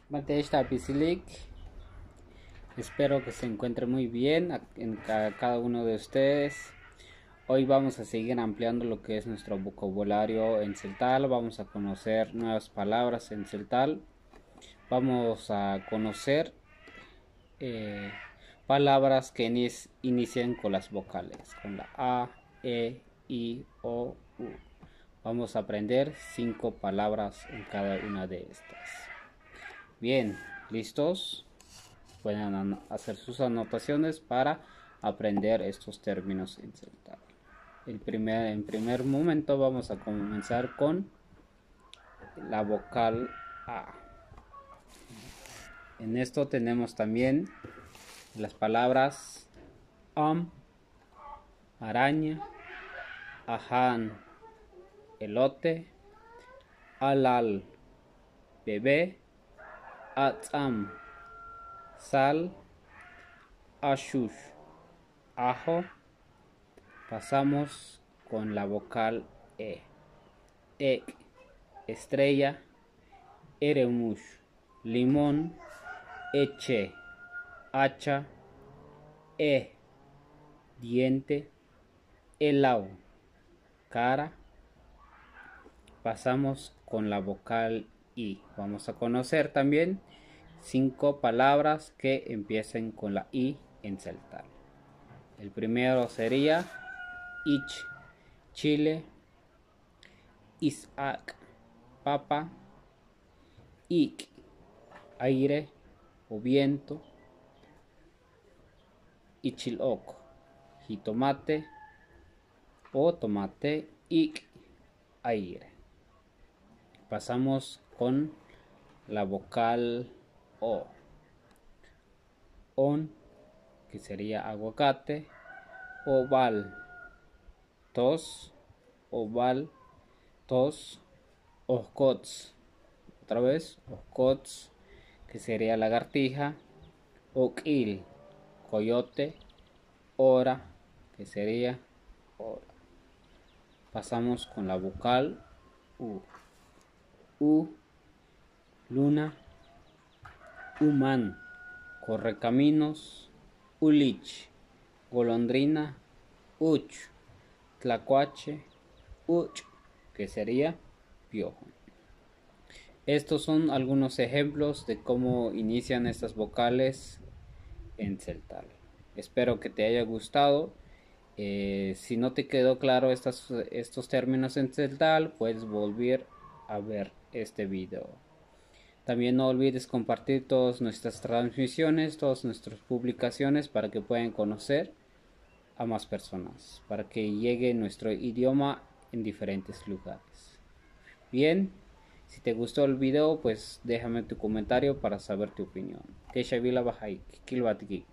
Matesh Tapisilik. Espero que se encuentre muy bien en cada uno de ustedes. Hoy vamos a seguir ampliando lo que es nuestro vocabulario en celtal. Vamos a conocer nuevas palabras en celtal. Vamos a conocer palabras que inician con las vocales, con la A, E, I, O, U. Vamos a aprender 5 palabras en cada una de estas. Bien, ¿listos? Pueden hacer sus anotaciones para aprender estos términos en celtal. En primer momento vamos a comenzar con la vocal A. En esto tenemos también las palabras araña, ajan, elote, alal, bebé, atzam, sal, ashush, ajo. Pasamos con la vocal E. Ek, estrella, eremush, limón, eche, hacha, diente, elau, cara. Pasamos con la vocal I. Vamos a conocer también 5 palabras que empiecen con la I en celtal. El primero sería ich, chile, Isaac, papa, ik, aire o viento, ichilok, jitomate o tomate, ik, aire. Pasamos con la vocal O. On, que sería aguacate, oval, tos, oval, tos, oscots, otra vez, oscots, que sería lagartija, oquil, coyote, hora, que sería hora. Pasamos con la vocal U. U, luna, humán, correcaminos, ulich, golondrina, uch, tlacuache, uch, que sería piojo. Estos son algunos ejemplos de cómo inician estas vocales en celtal. Espero que te haya gustado. Si no te quedó claro estos términos en celtal, puedes volver a ver este video. También no olvides compartir todas nuestras transmisiones, todas nuestras publicaciones para que puedan conocer a más personas, para que llegue nuestro idioma en diferentes lugares. Bien, si te gustó el video, pues déjame tu comentario para saber tu opinión. Que Shavila Bahaik, Kilbat Geek.